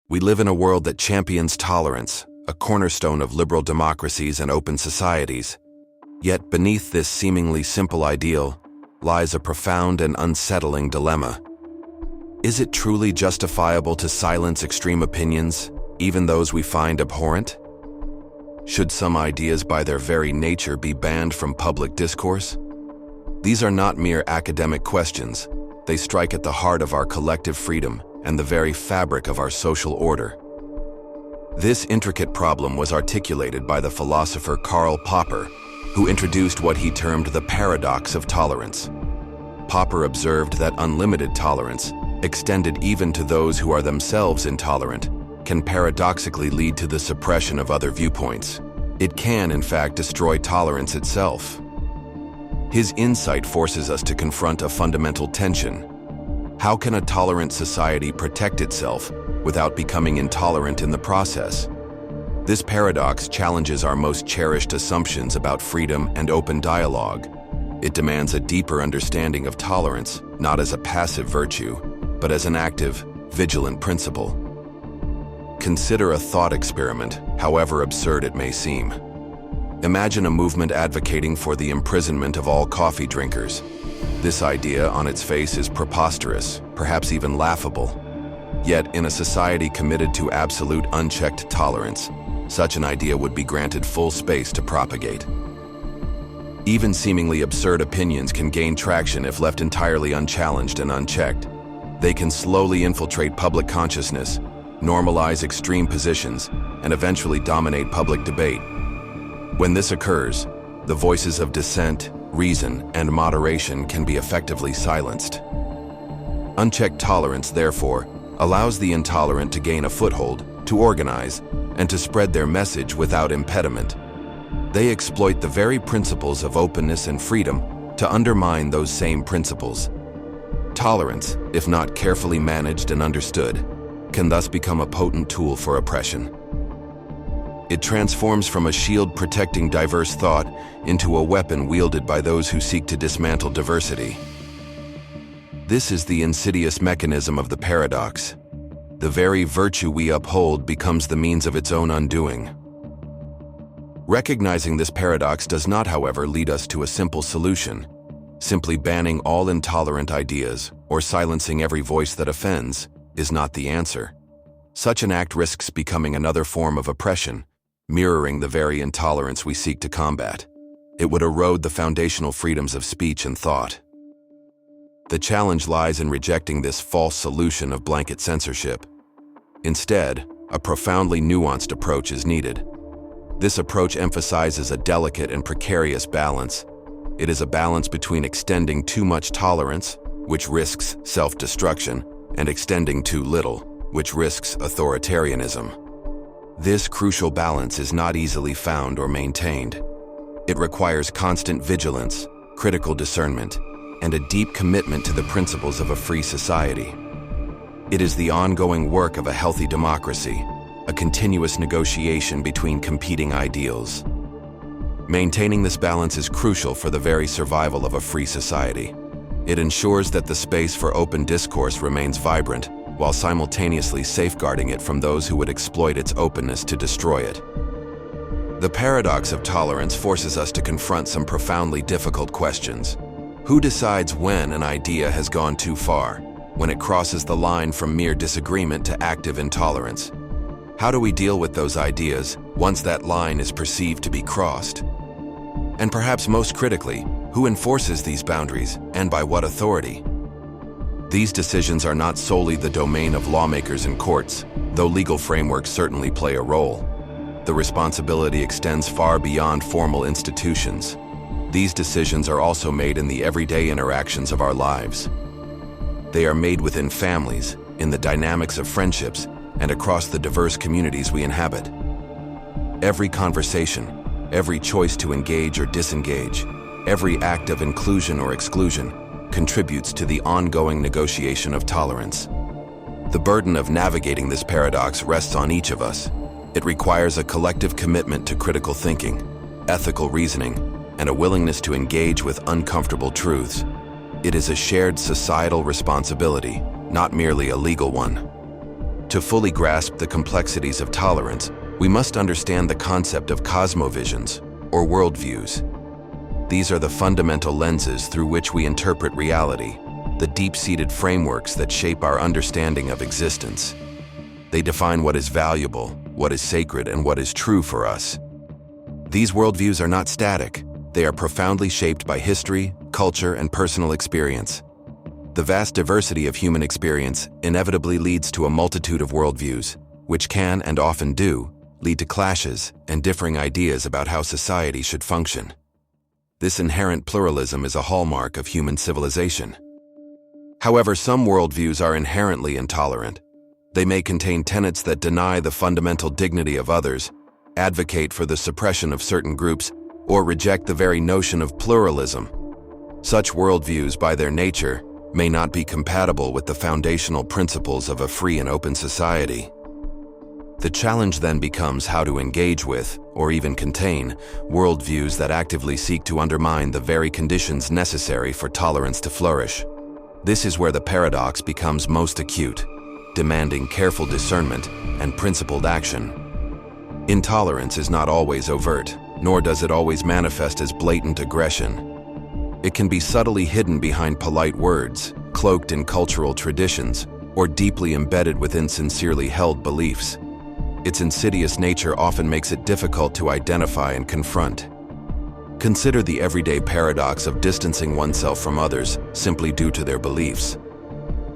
We live in a world that champions tolerance, a cornerstone of liberal democracies and open societies. Yet beneath this seemingly simple ideal lies a profound and unsettling dilemma. Is it truly justifiable to silence extreme opinions, even those we find abhorrent? Should some ideas by their very nature be banned from public discourse? These are not mere academic questions. They strike at the heart of our collective freedom and the very fabric of our social order. This intricate problem was articulated by the philosopher Karl Popper, who introduced what he termed the paradox of tolerance. Popper observed that unlimited tolerance, extended even to those who are themselves intolerant, can paradoxically lead to the suppression of other viewpoints. It can, in fact, destroy tolerance itself. His insight forces us to confront a fundamental tension. How can a tolerant society protect itself without becoming intolerant in the process? This paradox challenges our most cherished assumptions about freedom and open dialogue. It demands a deeper understanding of tolerance, not as a passive virtue, but as an active, vigilant principle. Consider a thought experiment, however absurd it may seem. Imagine a movement advocating for the imprisonment of all coffee drinkers. This idea on its face is preposterous, perhaps even laughable. Yet, in a society committed to absolute unchecked tolerance, such an idea would be granted full space to propagate. Even seemingly absurd opinions can gain traction if left entirely unchallenged and unchecked. They can slowly infiltrate public consciousness, normalize extreme positions, and eventually dominate public debate. When this occurs, the voices of dissent, reason, and moderation can be effectively silenced. Unchecked tolerance, therefore, allows the intolerant to gain a foothold, to organize, and to spread their message without impediment. They exploit the very principles of openness and freedom to undermine those same principles. Tolerance, if not carefully managed and understood, can thus become a potent tool for oppression. It transforms from a shield protecting diverse thought into a weapon wielded by those who seek to dismantle diversity. This is the insidious mechanism of the paradox. The very virtue we uphold becomes the means of its own undoing. Recognizing this paradox does not, however, lead us to a simple solution. Simply banning all intolerant ideas or silencing every voice that offends is not the answer. Such an act risks becoming another form of oppression, mirroring the very intolerance we seek to combat. It would erode the foundational freedoms of speech and thought. The challenge lies in rejecting this false solution of blanket censorship. Instead, a profoundly nuanced approach is needed. This approach emphasizes a delicate and precarious balance. It is a balance between extending too much tolerance, which risks self-destruction, and extending too little, which risks authoritarianism. This crucial balance is not easily found or maintained. It requires constant vigilance, critical discernment, and a deep commitment to the principles of a free society. It is the ongoing work of a healthy democracy, a continuous negotiation between competing ideals. Maintaining this balance is crucial for the very survival of a free society. It ensures that the space for open discourse remains vibrant, while simultaneously safeguarding it from those who would exploit its openness to destroy it. The paradox of tolerance forces us to confront some profoundly difficult questions. Who decides when an idea has gone too far, when it crosses the line from mere disagreement to active intolerance? How do we deal with those ideas once that line is perceived to be crossed? And perhaps most critically, who enforces these boundaries and by what authority? These decisions are not solely the domain of lawmakers and courts, though legal frameworks certainly play a role. The responsibility extends far beyond formal institutions. These decisions are also made in the everyday interactions of our lives. They are made within families, in the dynamics of friendships, and across the diverse communities we inhabit. Every conversation, every choice to engage or disengage, every act of inclusion or exclusion contributes to the ongoing negotiation of tolerance. The burden of navigating this paradox rests on each of us. It requires a collective commitment to critical thinking, ethical reasoning, and a willingness to engage with uncomfortable truths. It is a shared societal responsibility, not merely a legal one. To fully grasp the complexities of tolerance, we must understand the concept of cosmovisions, or worldviews. These are the fundamental lenses through which we interpret reality, the deep-seated frameworks that shape our understanding of existence. They define what is valuable, what is sacred, and what is true for us. These worldviews are not static. They are profoundly shaped by history, culture, and personal experience. The vast diversity of human experience inevitably leads to a multitude of worldviews, which can, and often do, lead to clashes and differing ideas about how society should function. This inherent pluralism is a hallmark of human civilization. However, some worldviews are inherently intolerant. They may contain tenets that deny the fundamental dignity of others, advocate for the suppression of certain groups, or reject the very notion of pluralism. Such worldviews, by their nature, may not be compatible with the foundational principles of a free and open society. The challenge then becomes how to engage with, or even contain, worldviews that actively seek to undermine the very conditions necessary for tolerance to flourish. This is where the paradox becomes most acute, demanding careful discernment and principled action. Intolerance is not always overt, nor does it always manifest as blatant aggression. It can be subtly hidden behind polite words, cloaked in cultural traditions, or deeply embedded within sincerely held beliefs. Its insidious nature often makes it difficult to identify and confront. Consider the everyday paradox of distancing oneself from others simply due to their beliefs.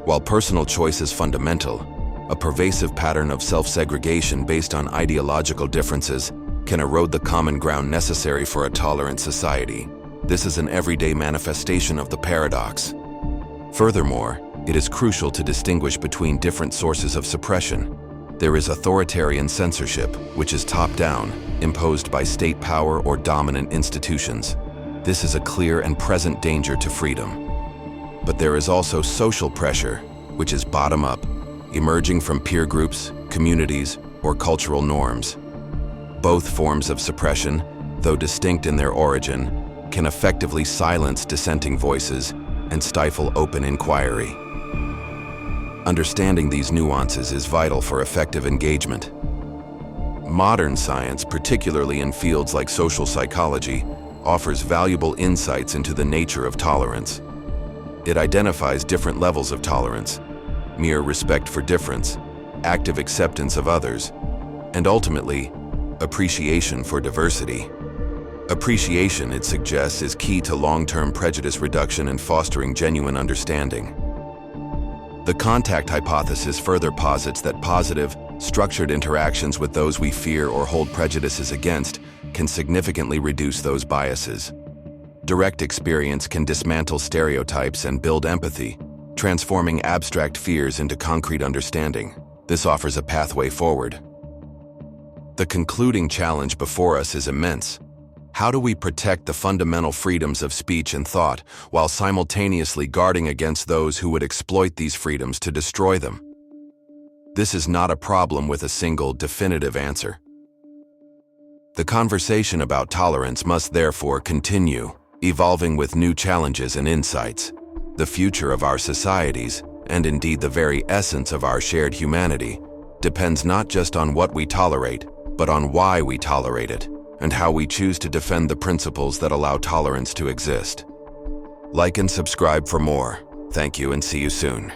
While personal choice is fundamental, a pervasive pattern of self-segregation based on ideological differences can erode the common ground necessary for a tolerant society. This is an everyday manifestation of the paradox. Furthermore, it is crucial to distinguish between different sources of suppression. There is authoritarian censorship, which is top-down, imposed by state power or dominant institutions. This is a clear and present danger to freedom. But there is also social pressure, which is bottom-up, emerging from peer groups, communities, or cultural norms. Both forms of suppression, though distinct in their origin, can effectively silence dissenting voices and stifle open inquiry. Understanding these nuances is vital for effective engagement. Modern science, particularly in fields like social psychology, offers valuable insights into the nature of tolerance. It identifies different levels of tolerance, mere respect for difference, active acceptance of others, and ultimately, appreciation for diversity. Appreciation, it suggests, is key to long-term prejudice reduction and fostering genuine understanding. The contact hypothesis further posits that positive, structured interactions with those we fear or hold prejudices against can significantly reduce those biases. Direct experience can dismantle stereotypes and build empathy, transforming abstract fears into concrete understanding. This offers a pathway forward. The concluding challenge before us is immense. How do we protect the fundamental freedoms of speech and thought while simultaneously guarding against those who would exploit these freedoms to destroy them? This is not a problem with a single, definitive answer. The conversation about tolerance must therefore continue, evolving with new challenges and insights. The future of our societies, and indeed the very essence of our shared humanity, depends not just on what we tolerate, but on why we tolerate it, and how we choose to defend the principles that allow tolerance to exist. Like and subscribe for more. Thank you and see you soon.